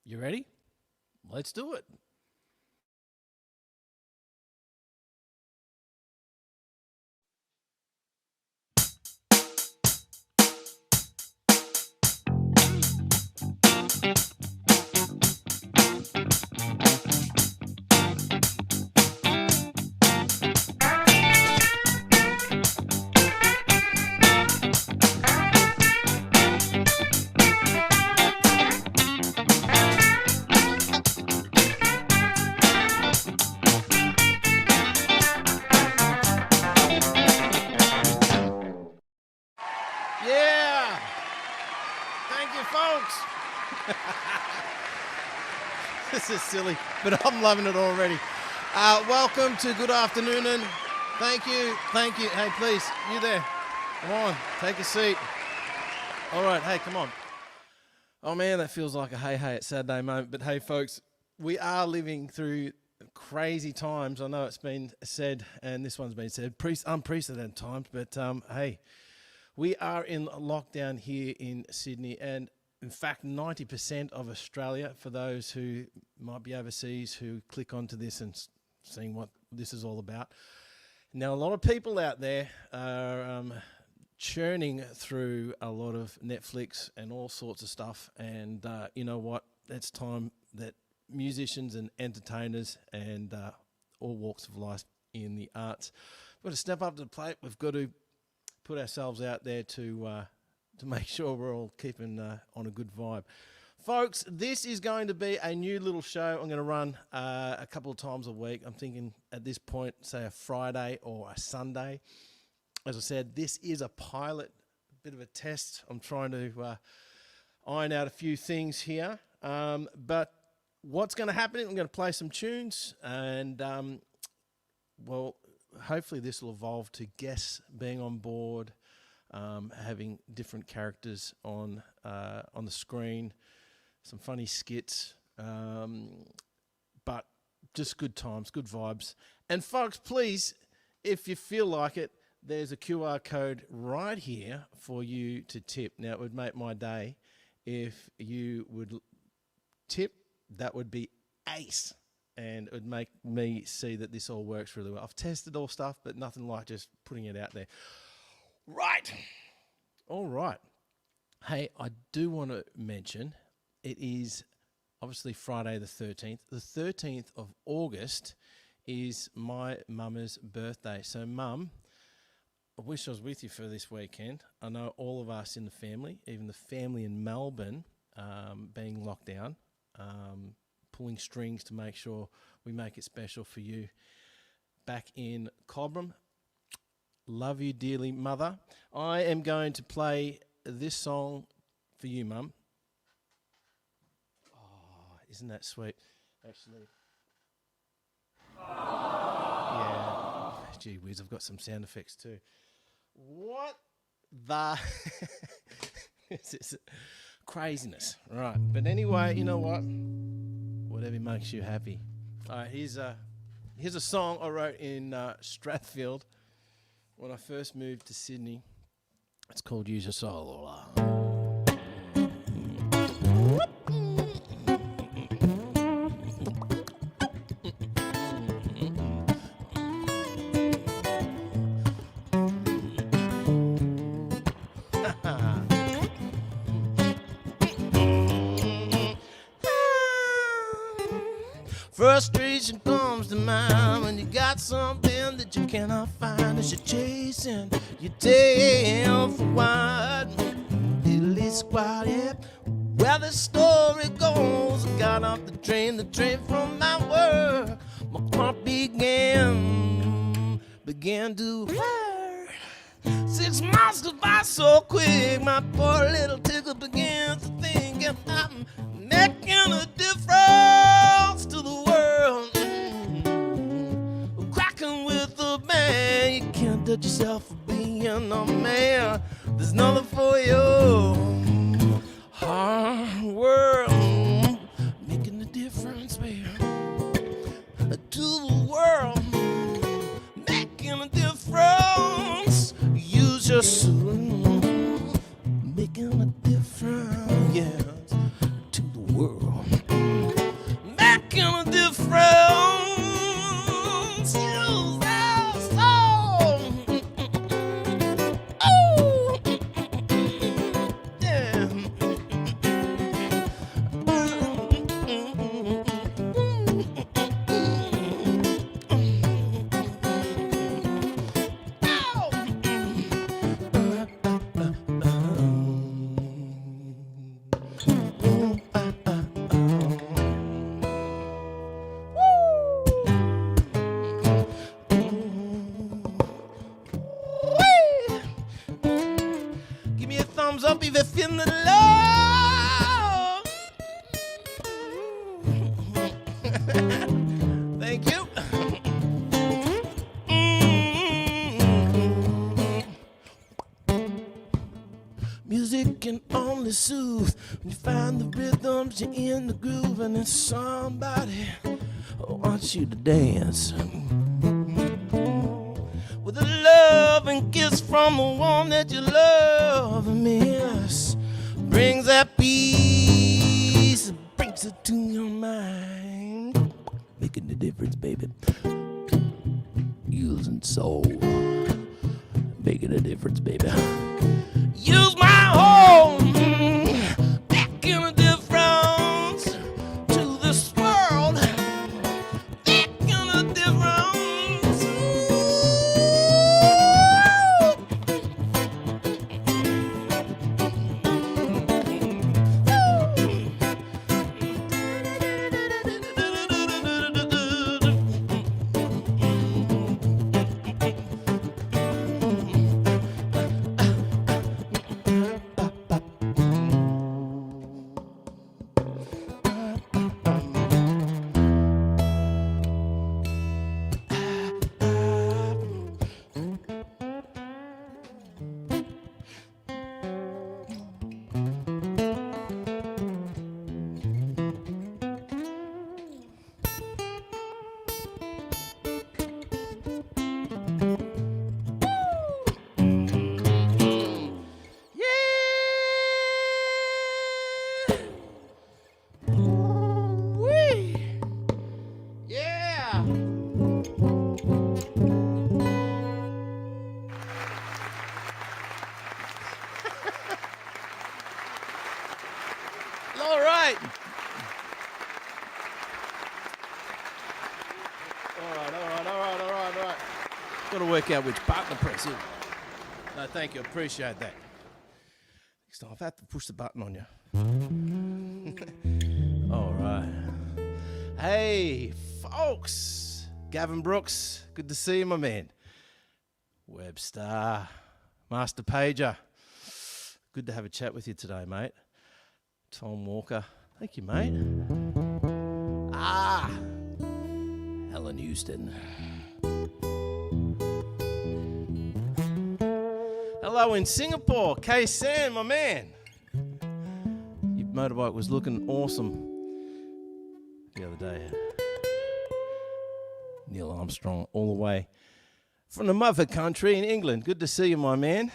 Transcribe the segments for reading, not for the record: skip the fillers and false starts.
You ready? Let's do it. Yeah. Thank you, folks. This is silly, but I'm loving it already. Welcome to Good Afternoon, and thank you. Hey, please, you there. Come on, take a seat. All right, hey, come on. Oh, man, that feels like a hey, it's Saturday moment. But, hey, folks, we are living through crazy times. I know it's been said, and this one's been said, unprecedented times. But, hey, we are in lockdown here in Sydney, and in fact, 90% of Australia, for those who might be overseas who click onto this and seeing what this is all about. Now, a lot of people out there are churning through a lot of Netflix and all sorts of stuff, and you know what? It's time that musicians and entertainers and all walks of life in the arts, we've got to step up to the plate. We've got to put ourselves out there to make sure we're all keeping on a good vibe. Folks, this is going to be a new little show I'm going to run a couple of times a week. I'm thinking at this point, say a Friday or a Sunday. As I said, this is a pilot, a bit of a test. I'm trying to iron out a few things here. But what's going to happen, I'm going to play some tunes and, well, hopefully this will evolve to guests being on board, having different characters on the screen, some funny skits, but just good times, good vibes. And folks, please, if you feel like it, there's a QR code right here for you to tip. Now, it would make my day if you would tip. That would be ace. And it would make me see that this all works really well. I've tested all stuff, but nothing like just putting it out there. Right. All right. Hey, I do want to mention it is obviously Friday the 13th. The 13th of August is my mama's birthday. So, Mum, I wish I was with you for this weekend. I know all of us in the family, even the family in Melbourne, being locked down, pulling strings to make sure we make it special for you back in Cobram. Love you dearly, Mother. I am going to play this song for you, Mum. Oh, isn't that sweet? Actually, yeah. Gee whiz, I've got some sound effects too. What the... This is craziness. Right, but anyway, you know what? Whatever makes you happy. All right, here's a song I wrote in Strathfield when I first moved to Sydney. It's called Use Your Soul. Frustration comes to mind when you got something that you cannot find as you're chasing your tail for what? Diddly squat, yeah. Well, the story goes, I got off the train from my work. My heart began to hurt. 6 months go by so quick, my poor little tickle begins to think if I'm making a difference to the world. Cracking with a bang, you can't touch yourself for being a man. There's nothing for you. Hard work, making a difference, baby, to the world, making a difference. Use your soul, making a difference, yeah, to the world. can only soothe. When you find the rhythms, you're in the groove, and then somebody wants you to dance. With a love and kiss from the one that you love and miss, brings that peace, brings it to your mind, making the difference, baby. Using soul, making a difference, baby. Use my home, making a difference to this world, making a difference. All right. All right. Got to work out which button to press in. No, thank you. Appreciate that. Next time, I've had to push the button on you. All right. Hey, folks. Gavin Brooks. Good to see you, my man. Webster. Master Pager. Good to have a chat with you today, mate. Tom Walker. Thank you, mate. Helen Houston. Hello in Singapore. K. San, my man. Your motorbike was looking awesome the other day. Neil Armstrong, all the way from the mother country in England. Good to see you, my man.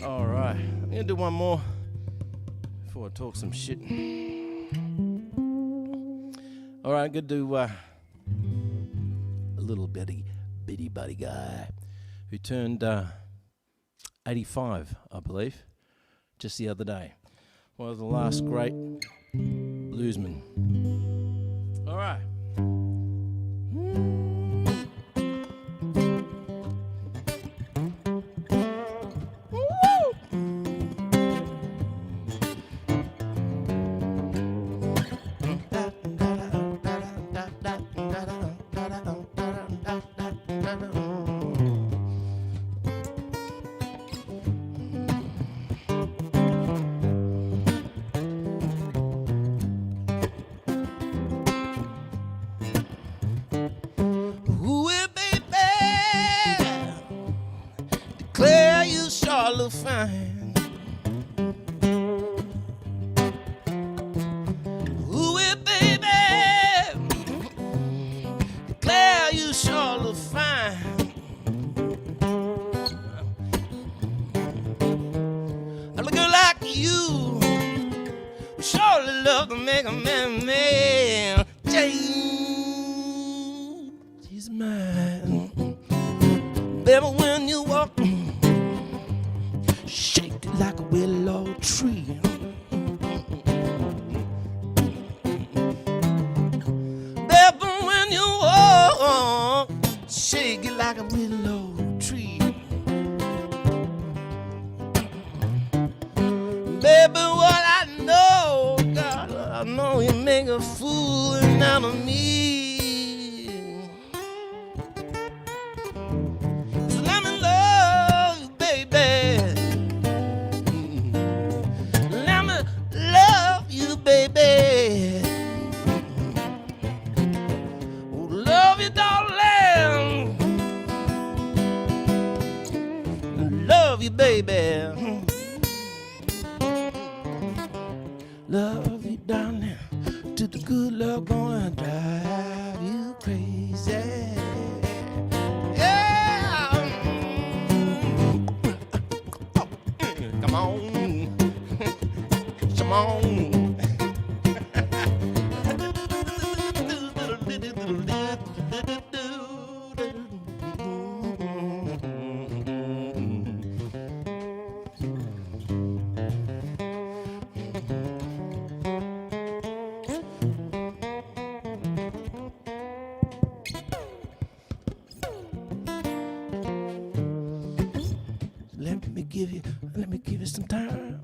All right. I'm going to do one more before I talk some shit. All right, I'm going to do a little bitty buddy guy who turned 85, I believe, just the other day. One of the last great bluesmen. All right. Fine. Ooh, baby, declare you sure look fine. A girl like you surely love to make a man change his mind. Baby, when you walk, shake it like a willow tree. Baby, when you walk, shake it like a willow tree. Baby, what I know, God, I know you make a fool out of me. So let me love you, baby. Baby, oh, love you, darling. Love you, baby. love you, darling. To the good love gonna drive you crazy. Yeah. Come on. Come on. Let me give you some time.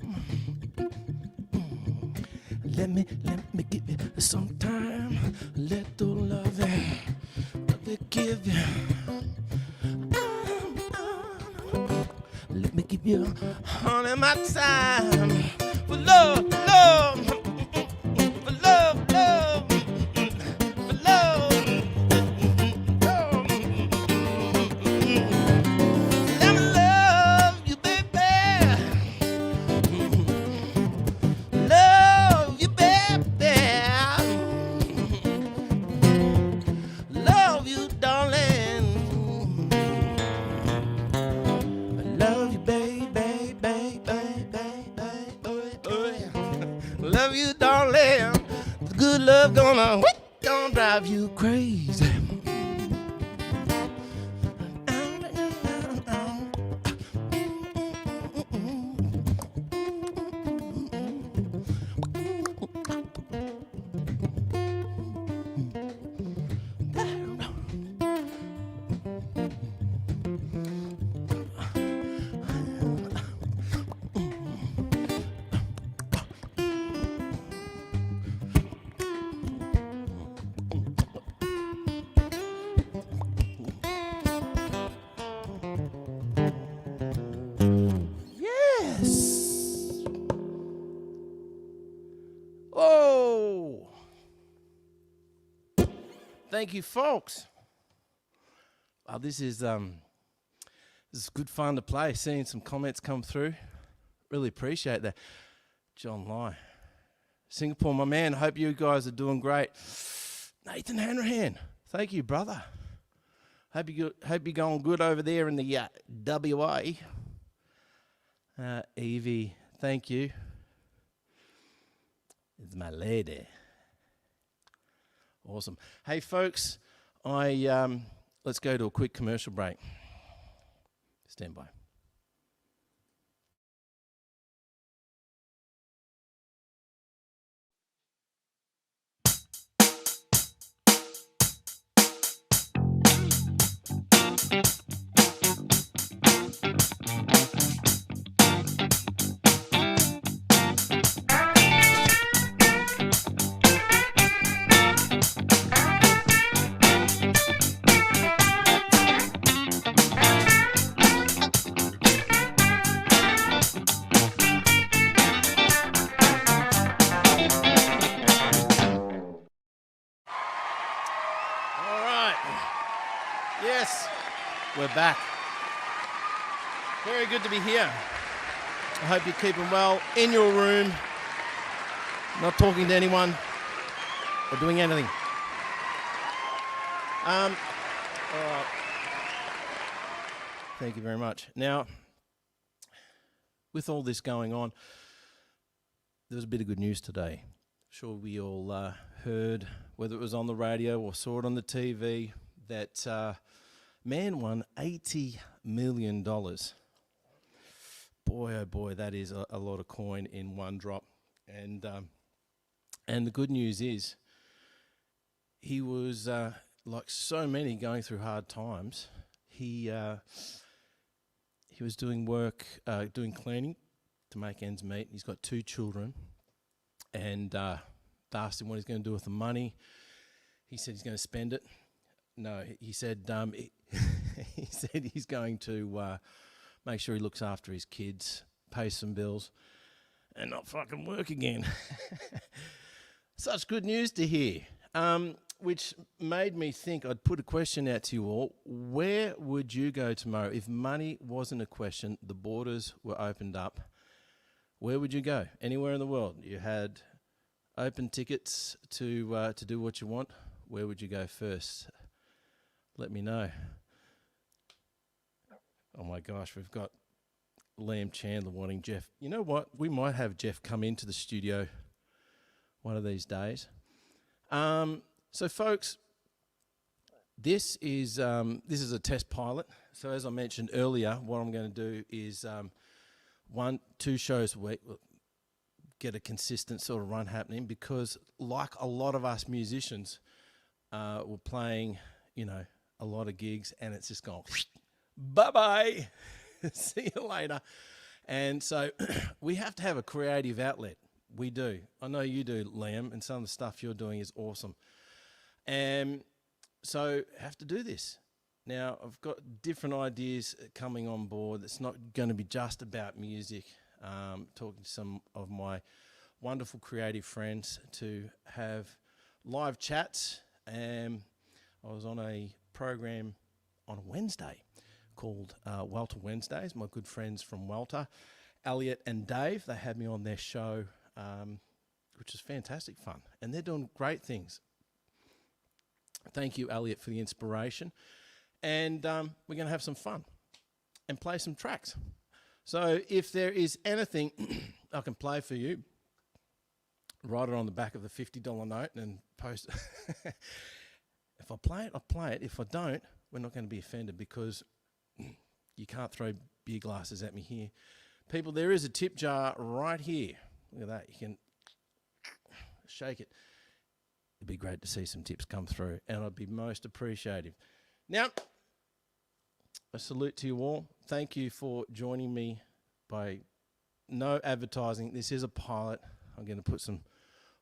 Let me give you some time. Let the love give you. Let me give you all of my time for love, love, for love, love, for love. Let me love you, baby. Love you, baby. Love you, darling. Love you, baby, baby, baby. Love you, darling. The good love gonna drive you crazy. Oh, thank you, folks. This is good fun to play. Seeing some comments come through, really appreciate that. John Lai, Singapore, my man. Hope you guys are doing great. Nathan Hanrahan, thank you, brother. Hope you're going good over there in the WA. Evie, thank you. It's my lady. Awesome. Hey, folks, let's go to a quick commercial break. Stand by. Yes, we're back. Very good to be here. I hope you're keeping well in your room, not talking to anyone or doing anything. All right. Thank you very much. Now, with all this going on, there was a bit of good news today. I'm sure we all heard, whether it was on the radio or saw it on the TV, that man won $80 million. Boy, oh boy, that is a lot of coin in one drop. And the good news is, he was like so many going through hard times. He was doing work, doing cleaning to make ends meet. He's got 2 children, and they asked him what he's going to do with the money. He said he's going to spend it. No, he said he said he's going to make sure he looks after his kids, pay some bills, and not fucking work again. Such good news to hear, which made me think I'd put a question out to you all. Where would you go tomorrow if money wasn't a question, the borders were opened up? Where would you go? Anywhere in the world. You had open tickets to do what you want, where would you go first? Let me know. Oh my gosh, we've got Liam Chandler wanting Jeff. You know what? We might have Jeff come into the studio one of these days. So folks, this is a test pilot. So as I mentioned earlier, what I'm going to do is 1-2 shows a week, get a consistent sort of run happening, because like a lot of us musicians, we're playing, a lot of gigs, and it's just gone, bye-bye, see you later. And so we have to have a creative outlet. We do. I know you do, Liam, and some of the stuff you're doing is awesome. And so have to do this. Now, I've got different ideas coming on board. It's not going to be just about music. Talking to some of my wonderful creative friends to have live chats. And I was on a program on a Wednesday called Welter Wednesdays. My good friends from Welter, Elliot and Dave, they had me on their show, which is fantastic fun. And they're doing great things. Thank you, Elliot, for the inspiration. And we're going to have some fun and play some tracks. So if there is anything I can play for you, write it on the back of the $50 note and post it. If I play it, I'll play it. If I don't, we're not going to be offended, because you can't throw beer glasses at me here. People, there is a tip jar right here. Look at that. You can shake it. It'd be great to see some tips come through, and I'd be most appreciative. Now, a salute to you all. Thank you for joining me by no advertising. This is a pilot. I'm going to put some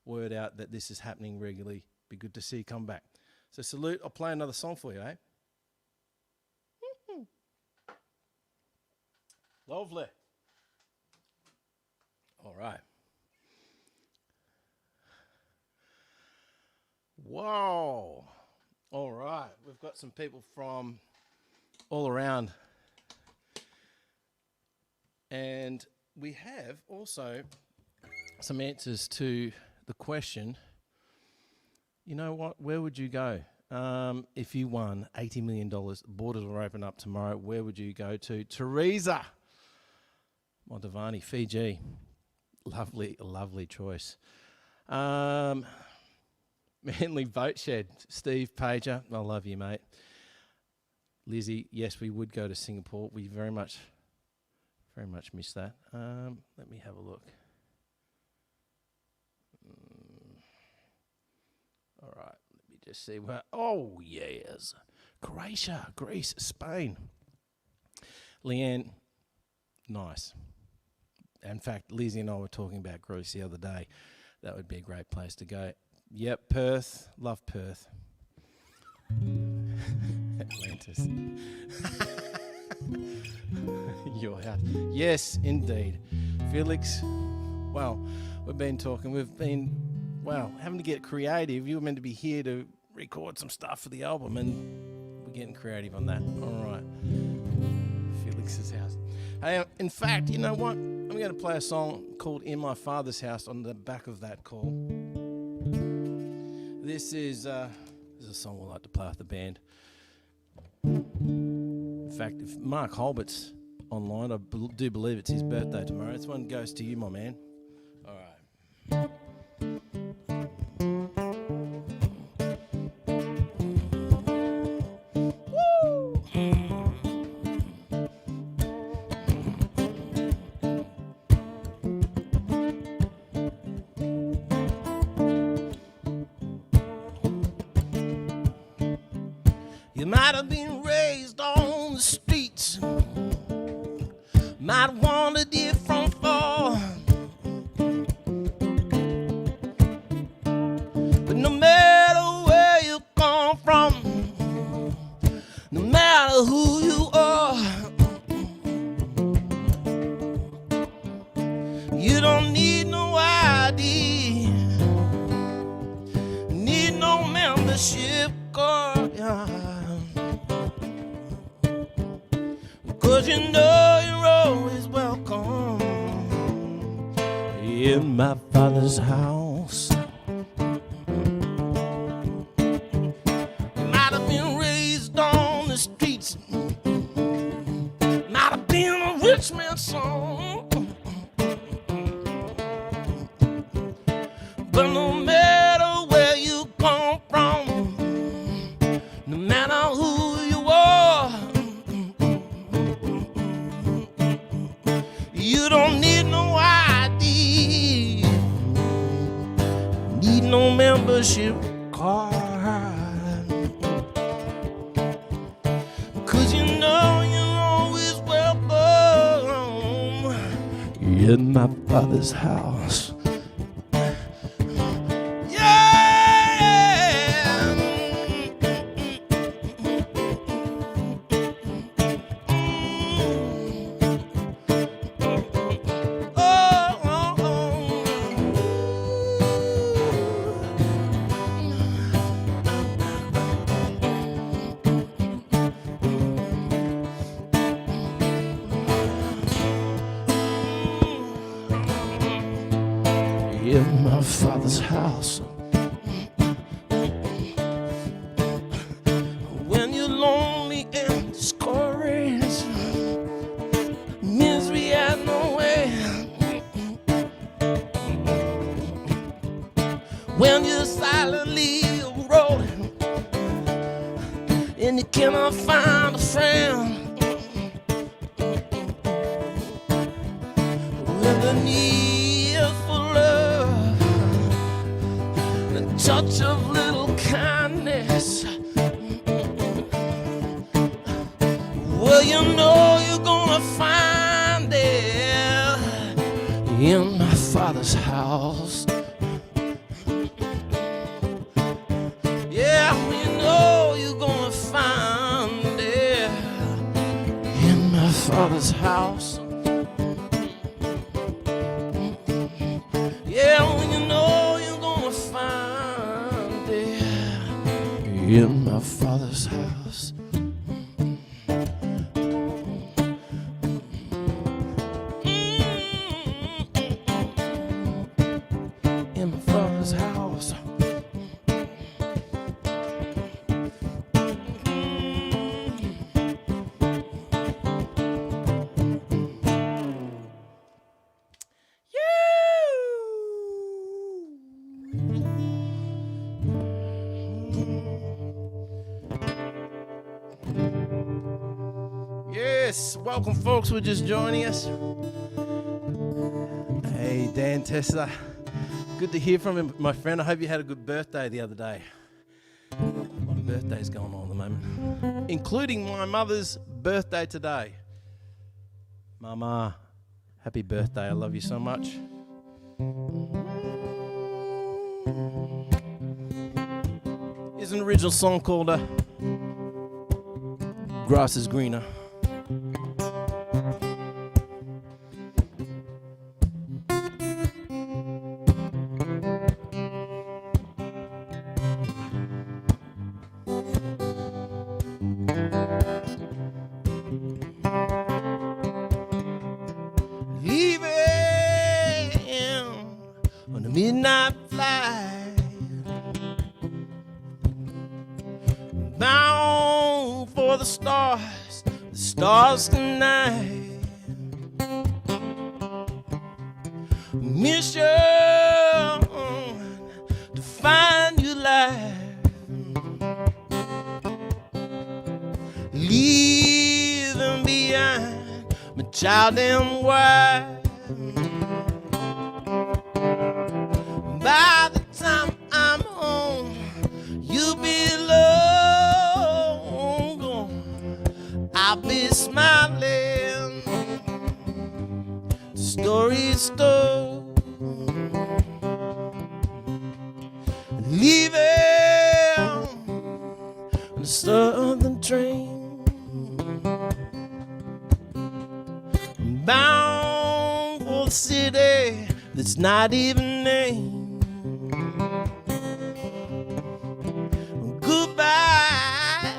word out that this is happening regularly. Be good to see you come back. So salute. I'll play another song for you, eh? Lovely. All right. Whoa. All right. We've got some people from all around. And we have also some answers to the question, you know what, where would you go if you won $80 million? Borders will open up tomorrow. Where would you go to? Teresa Montavani, Fiji. Lovely, lovely choice. Manly Boat Shed, Steve Pager. I love you, mate. Lizzie, yes, we would go to Singapore. We very much miss that. Let me have a look. All right, let me just see where. Oh, yes. Croatia, Greece, Spain. Leanne, nice. In fact, Lizzie and I were talking about Greece the other day. That would be a great place to go. Yep, Perth. Love Perth. Atlantis. Your house. Yes, indeed. Felix, well, we've been talking. We've been, having to get creative. You were meant to be here to record some stuff for the album, and we're getting creative on that. All right. Felix's house. Hey, in fact, you know what? I'm going to play a song called In My Father's House on the back of that call. This is a song we'll like to play with the band. In fact, if Mark Holbert's online, I do believe it's his birthday tomorrow. This one goes to you, my man. All right. You might have been raised on the streets, might have wandered here from far, but no matter where you come from, no matter who you are, you don't need no ID, need no membership card. 'Cause you know you're always welcome in my Father's house. But no matter where you come from, no matter who you are, you don't need no ID, need no membership card, 'cause you know you're always welcome in my Father's house. In my Father's house. When you're lonely and discouraged, misery has no way. When you're silently rolling and you cannot find a friend, when the need for love, a touch of little kindness, well, you know you're gonna find it in my Father's house. Yeah, you know you're gonna find it in my Father's house. Yeah, when you know you're gonna find it in my Father's house. In my Father's house. Yes, welcome folks who are just joining us. Hey, Dan Tessa. Good to hear from you, my friend. I hope you had a good birthday the other day. A lot of birthdays going on at the moment, including my mother's birthday today. Mama, happy birthday. I love you so much. Here's an original song called Grass is Greener. On the midnight flight, bound for the stars tonight. Mission to find you life, leaving behind my child and wife. By the time I'm home, you'll be long gone. I'll be smiling, the story's told, leaving on the southern train, bound for the city that's not even named. Goodbye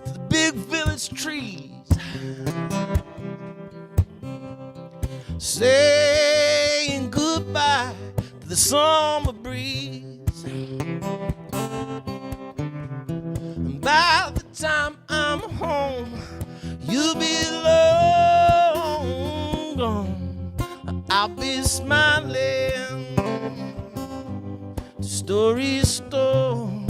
to the big village trees, saying goodbye to the summer breeze. And by the time I'm home, you'll be long gone. I'll be smiling, stories told.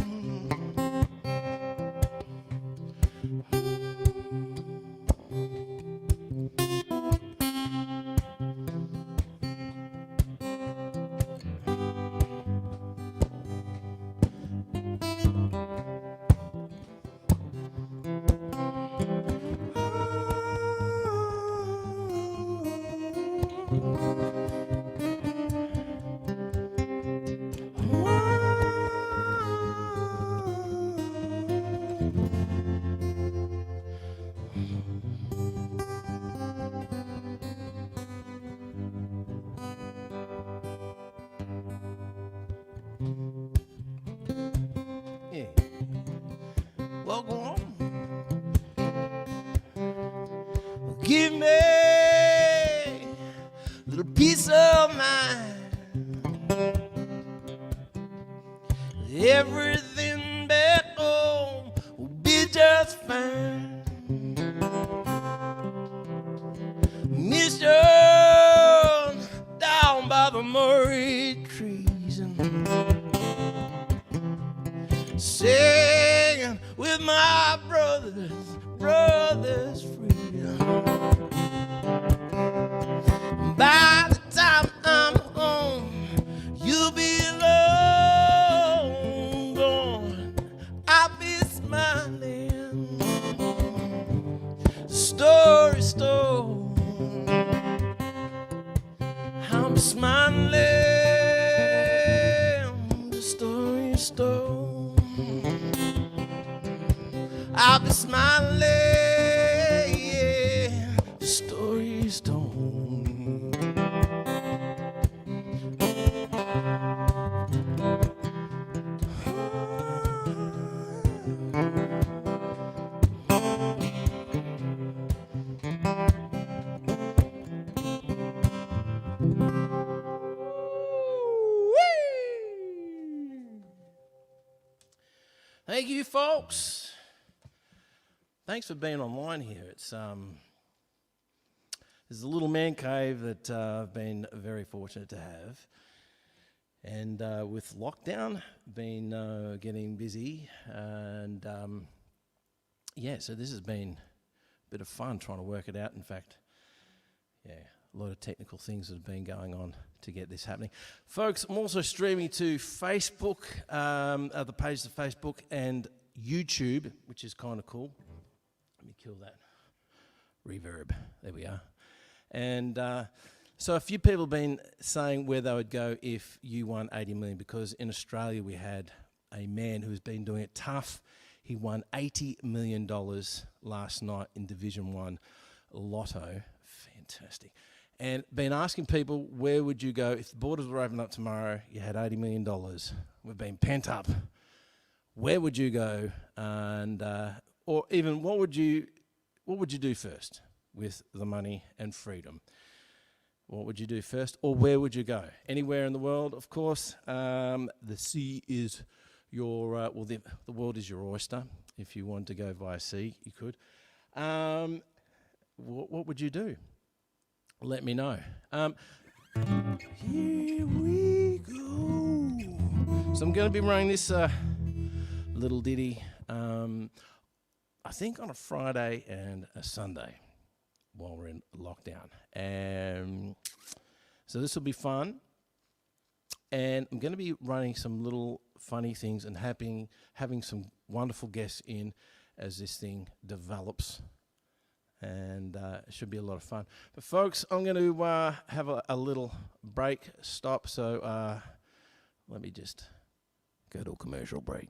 Yeah. Well, go on. Give me a little peace of mind. Everything back home will be just fine. Mission down by the Murray trees and singing with my brothers freedom. By the time I'm home, you'll be long gone. I'll be smiling. Story told. I'm smiling. The story told. I'll be smiling. Yeah. The story's told. Thank you, folks. Thanks for being online here. It's there's a little man cave that I've been very fortunate to have, and with lockdown, been getting busy, and yeah, so this has been a bit of fun trying to work it out. In fact, yeah, a lot of technical things that have been going on to get this happening. Folks, I'm also streaming to Facebook, the pages of Facebook and YouTube, which is kind of cool. Let me kill that reverb. There we are. And so a few people have been saying where they would go if you won 80 million, because in Australia we had a man who's been doing it tough. He won $80 million last night in Division 1 Lotto. Fantastic. And been asking people, where would you go if the borders were opened up tomorrow, you had $80 million, we've been pent up, where would you go? And or even what would you do first with the money and freedom? What would you do first, or where would you go? Anywhere in the world, of course. The sea is your, well, the world is your oyster. If you wanted to go via sea, you could. What would you do? Let me know. Here we go. So I'm going to be running this little ditty, I think on a Friday and a Sunday while we're in lockdown. So this will be fun. And I'm going to be running some little funny things and having some wonderful guests in as this thing develops. And it should be a lot of fun. But folks, I'm going to have a little break, stop. So let me just go to a commercial break.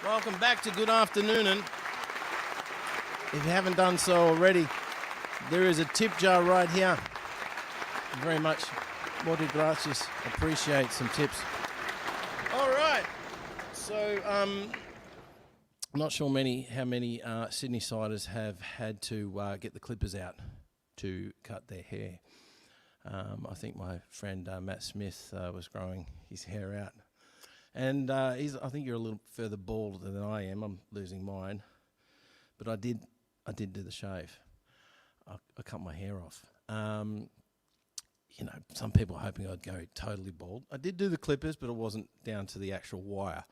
Welcome back to Good Afternoon. If you haven't done so already, there is a tip jar right here. Very much. Muchas gracias. Appreciate some tips. All right. So, I'm not sure how many Sydney siders have had to get the clippers out to cut their hair. I think my friend Matt Smith was growing his hair out. And I think you're a little further bald than I am. I'm losing mine. But I did do the shave. I cut my hair off. Some people are hoping I'd go totally bald. I did do the clippers, but it wasn't down to the actual wire.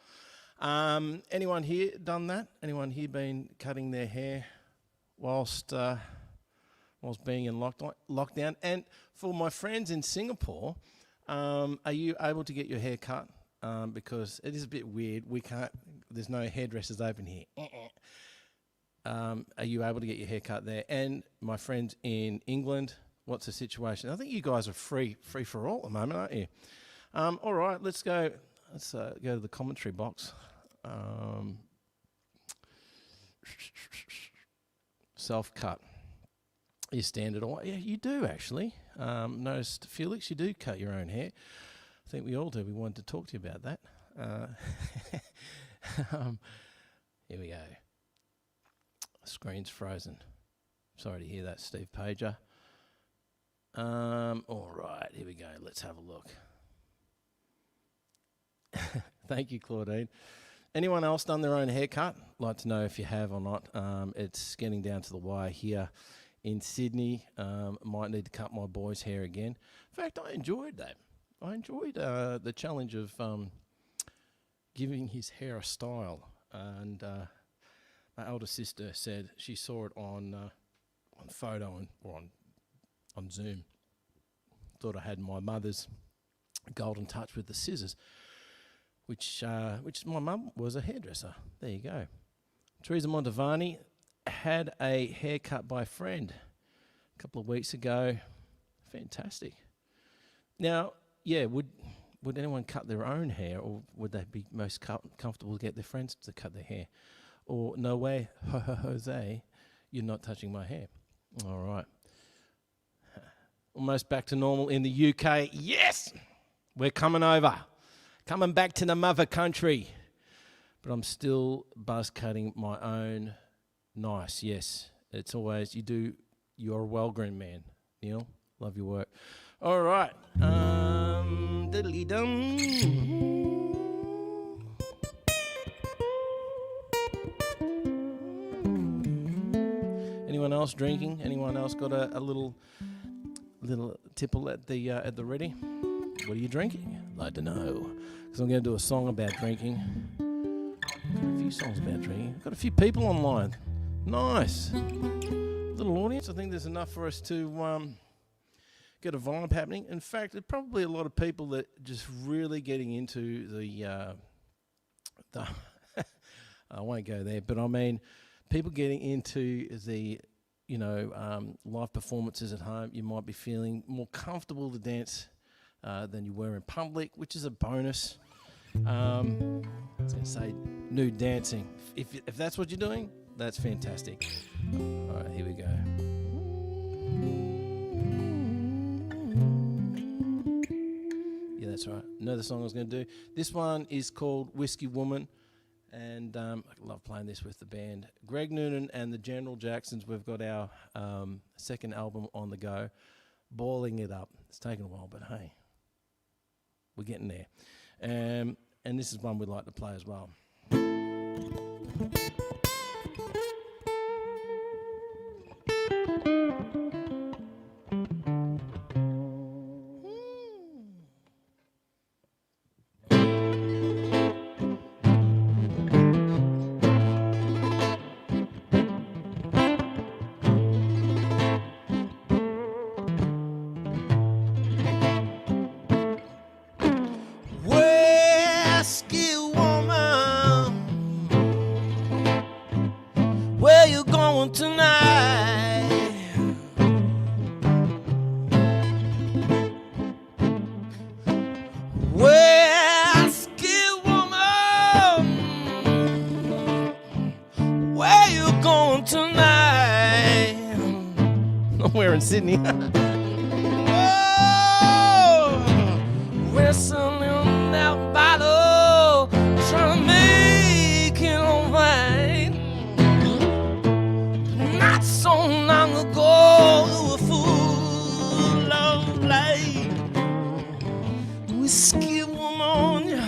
Anyone here done that? Anyone here been cutting their hair whilst being in lockdown? And for my friends in Singapore, are you able to get your hair cut? Because it is a bit weird. There's no hairdressers open here. Are you able to get your hair cut there? And my friends in England, what's the situation? I think you guys are free for all at the moment, aren't you? All right, let's go to the commentary box. Self-cut. You standard. Yeah, you do actually. Noticed, Felix, you do cut your own hair. I think we all do. We wanted to talk to you about that. Here we go. Screen's frozen. Sorry to hear that, Steve Pager. All right, here we go. Let's have a look. Thank you, Claudine. Anyone else done their own haircut? Like to know if you have or not. It's getting down to the wire here in Sydney. Might need to cut my boy's hair again. In fact, I enjoyed that. I enjoyed the challenge of giving his hair a style. And my elder sister said she saw it on photo or on Zoom. Thought I had my mother's golden touch with the scissors, which my mum was a hairdresser. There you go. Teresa Montavani had a haircut by a friend a couple of weeks ago. Fantastic. Now, yeah, would anyone cut their own hair, or would they be most comfortable to get their friends to cut their hair? Or, no way, Jose, you're not touching my hair. All right. Almost back to normal in the UK. Yes! We're coming over. Coming back to the mother country. But I'm still buzz cutting my own. Nice, yes. It's always, you're a well-groomed man, Neil. Love your work. All right. Diddly-dum. Anyone else drinking? Anyone else got a little tipple at the ready? What are you drinking? I'd like to know, because I'm going to do a song about drinking. Got a few songs about drinking. Got a few people online. Nice. Little audience. I think there's enough for us to get a vibe happening. In fact, there's probably a lot of people that just really getting into the I won't go there, but I mean, people getting into the live performances at home. You might be feeling more comfortable to dance than you were in public, which is a bonus. I was going to say nude dancing. If that's what you're doing, that's fantastic. All right, here we go. Yeah, that's right. Another song I was going to do. This one is called Whiskey Woman, and I love playing this with the band. Greg Nunan and the General Jacksons, we've got our second album on the go, boiling it up. It's taken a while, but hey, we're getting there. And this is one we'd like to play as well. Where you going tonight? somewhere in Sydney. Wrestling that battle, trying to make it alright. Not so long ago, you were full of life. Whiskey woman,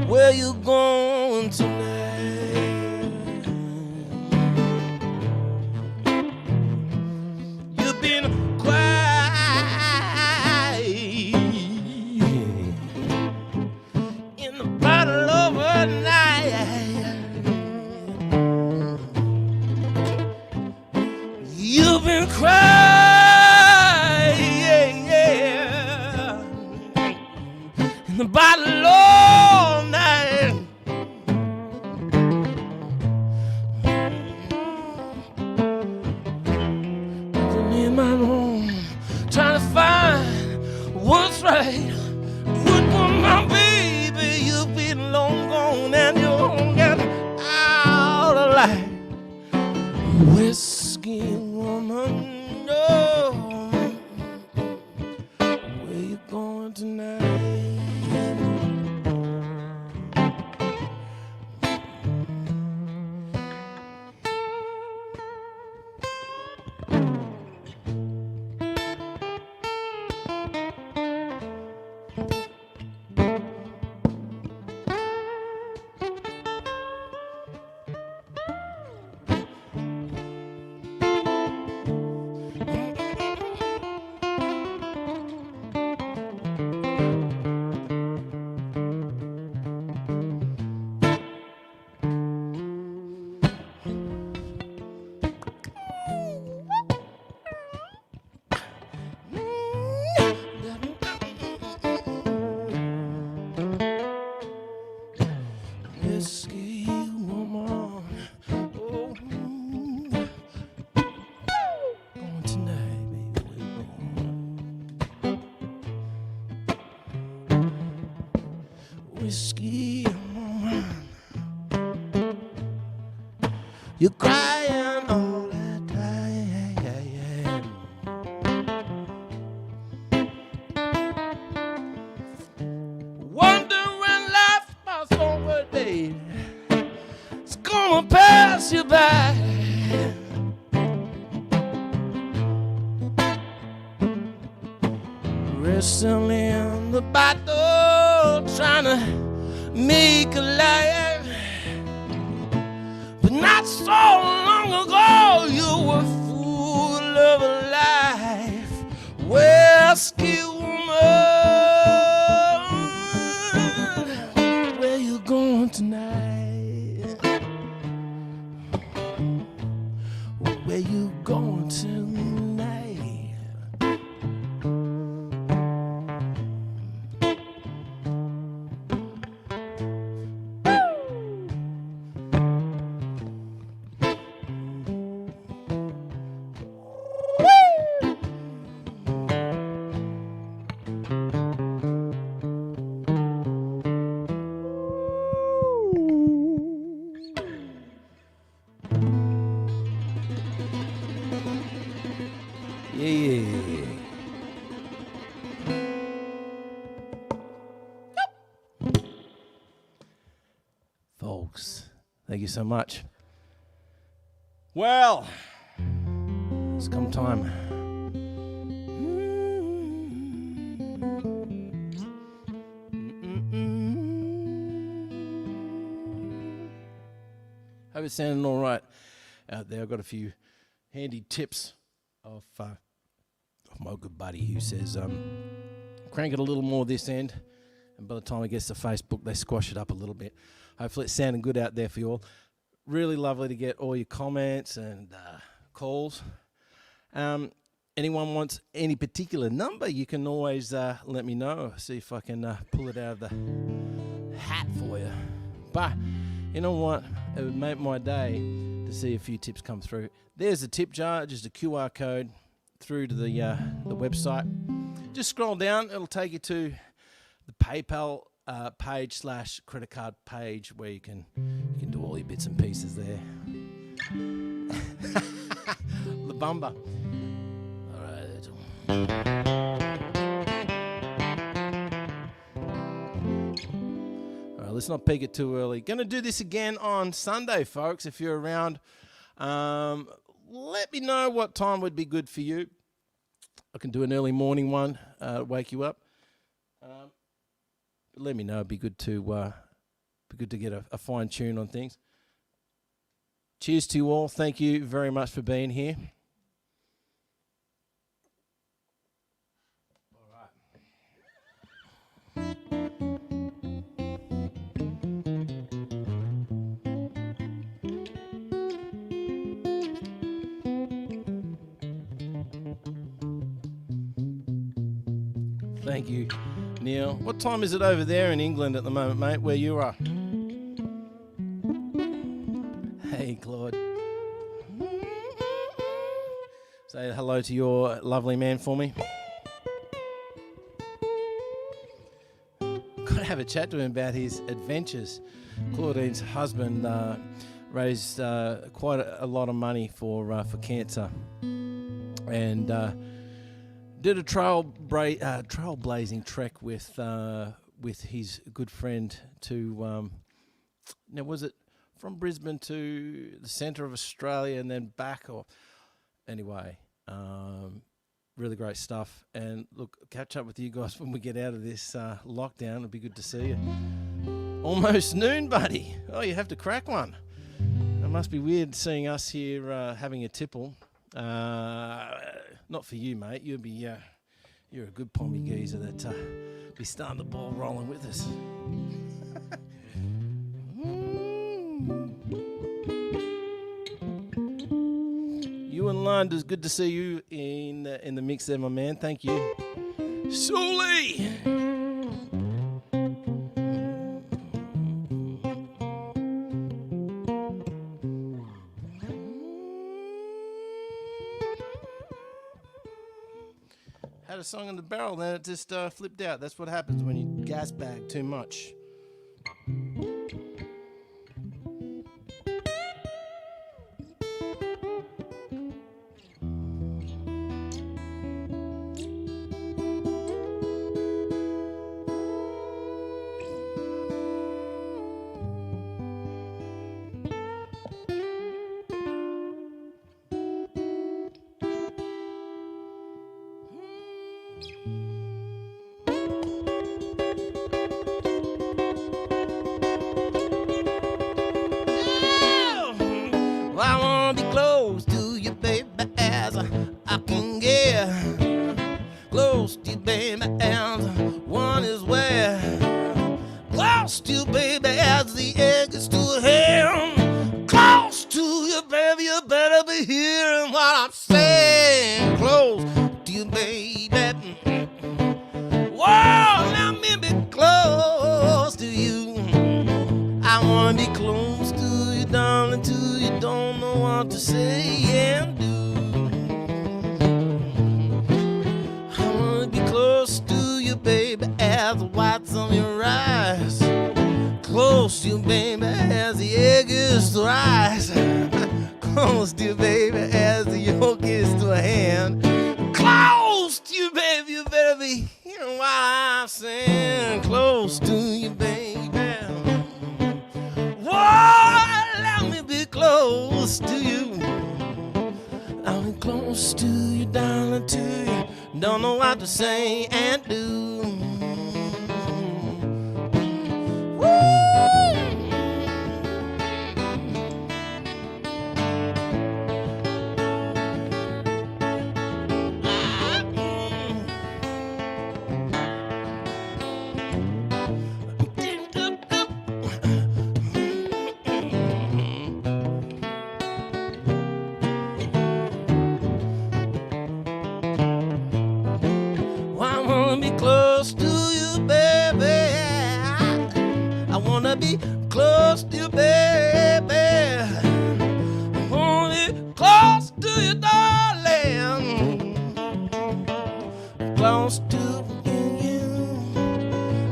where you going tonight? You've been quiet in the bottle of a night. You've been crying in the bottle all night. In my room, trying to find what's right. What was my baby? You've been long gone and you're getting out of life. Whiskey woman, no. Where you going tonight? Whiskey woman, oh, going tonight, baby. Whiskey woman, you're crying all the time. Wondering life pass over, baby. It's gonna pass you by. Wrestling in the battle, trying to make a life. But not so long ago, you were full of life. Whiskey woman, where you going tonight? Where you going tonight? Yeah. Folks, thank you so much. Well, it's come time. Hope it's sounding all right out there. I've got a few handy tips of my good buddy who says, crank it a little more this end, and by the time it gets to Facebook, they squash it up a little bit. Hopefully it's sounding good out there for you all. Really lovely to get all your comments and calls. Anyone wants any particular number, you can always let me know. See if I can pull it out of the hat for you. But you know what? It would make my day to see a few tips come through. There's a tip jar, just a QR code through to the website. Just scroll down, it'll take you to the PayPal page / credit card page where you can do all your bits and pieces there. The bumper. All right. All right, let's not peak it too early. Going to do this again on Sunday, folks, if you're around. Let me know what time would be good for you. I can do an early morning one, wake you up. Let me know. It'd be good to get a fine tune on things. Cheers to you all. Thank you very much for being here. Thank you, Neil. What time is it over there in England at the moment, mate, where you are? Hey, Claude. Say hello to your lovely man for me. Got to have a chat to him about his adventures. Claudine's husband raised quite a lot of money for cancer, and did a trailblazing trek with his good friend to now was it from Brisbane to the centre of Australia and then back, or anyway, really great stuff. And look, catch up with you guys when we get out of this lockdown. It'll be good to see you. Almost noon, buddy. Oh, you have to crack one. It must be weird seeing us here having a tipple. Not for you, mate. You're a good pommy geezer that be starting the ball rolling with us. You and Lund, good to see you in the mix there, my man. Thank you. Sully! Had a song in the barrel, then it just flipped out. That's what happens when you gas bag too much. Say and do. Woo! Be close to you, baby. Only close to you, darling. Close to you.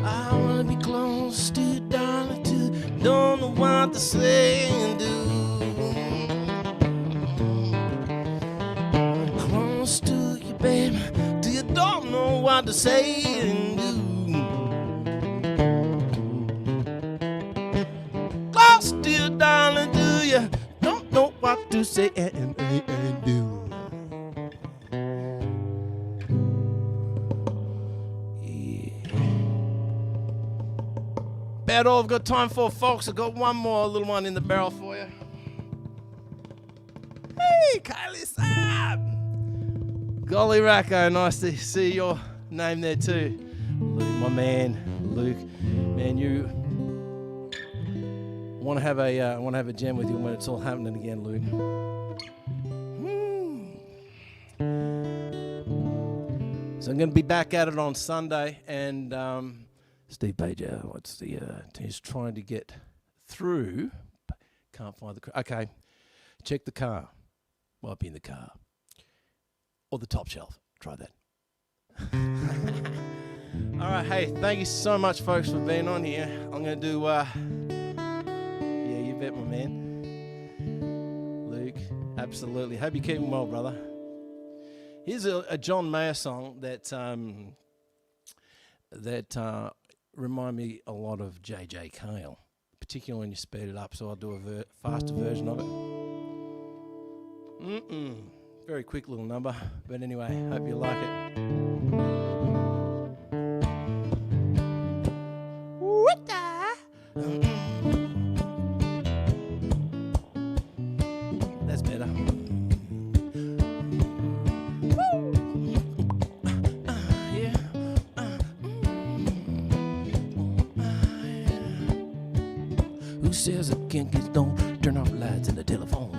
I wanna be close to you, darling. Too. Don't know what to say and do. to say and do. Lost, dear darling, do you don't know what to say and do? About all I've got time for, folks. I've got one more little one in the barrel for you. Hey, Kylie Saab! Golly Racco, nice to see your name there too. Luke, my man, Luke. Man, you want to have a jam with you when it's all happening again, Luke. So I'm going to be back at it on Sunday, and Steve Pager, he's trying to get through. Can't find the. Okay, check the car. Might be in the car. Or the top shelf. Try that. All right, hey, thank you so much, folks, for being on here. I'm going to do, yeah, you bet, my man. Luke, absolutely. Hope you're keeping well, brother. Here's a John Mayer song that remind me a lot of J.J. Cale, particularly when you speed it up, so I'll do a faster version of it. Very quick little number, but anyway, hope you like it. That's better. Who says I can't get stoned? Turn off the lights and the telephone.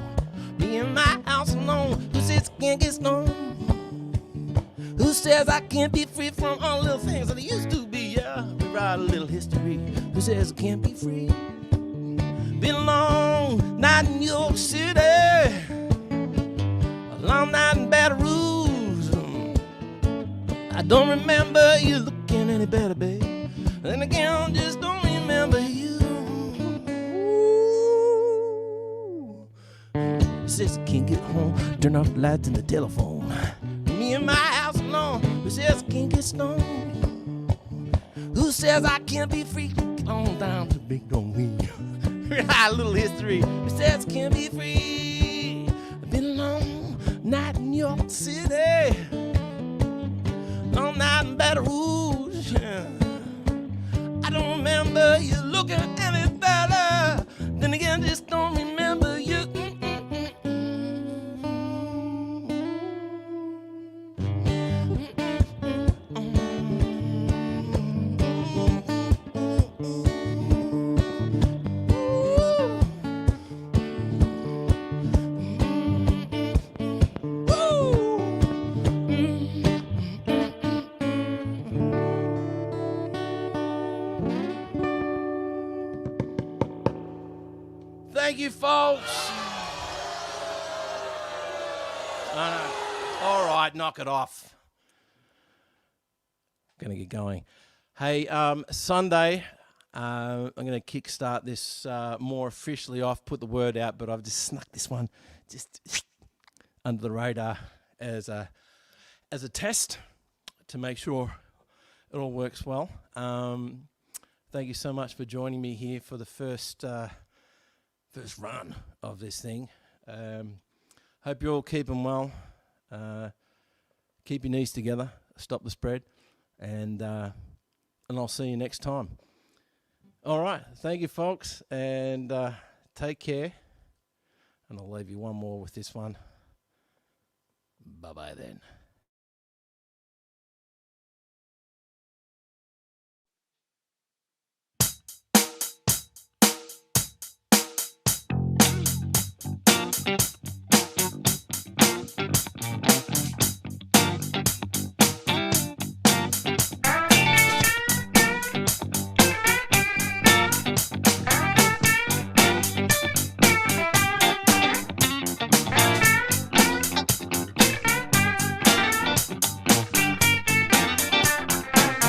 Me in my house alone. Who says I can't get stoned? Who says I can't be free from all the little things that I used to be? Yeah, we write a little history. Who says I can't be free? Been a long night in New York City, a long night in Baton Rouge. I don't remember you looking any better, babe. Then again, I just don't remember you. Says I can't get home, turn off the lights and the telephone. Me in my house alone. Who says I can't get stoned? Who says I can't be free? Get on down to Big Dome Wing. A little history. Who says I can't be free? I've been a long night in New York City, long night in Baton Rouge. I don't remember you looking any better. Then again, just don't remember you. Thank you, folks. All right, knock it off. Gonna get going. Hey, Sunday, I'm gonna kickstart this more officially off. Put the word out, but I've just snuck this one just under the radar as a test to make sure it all works well. Thank you so much for joining me here for the first run of this thing. Hope you're all keeping well. Keep your knees together. Stop the spread. And I'll see you next time. All right. Thank you, folks. And take care. And I'll leave you one more with this one. Bye-bye then.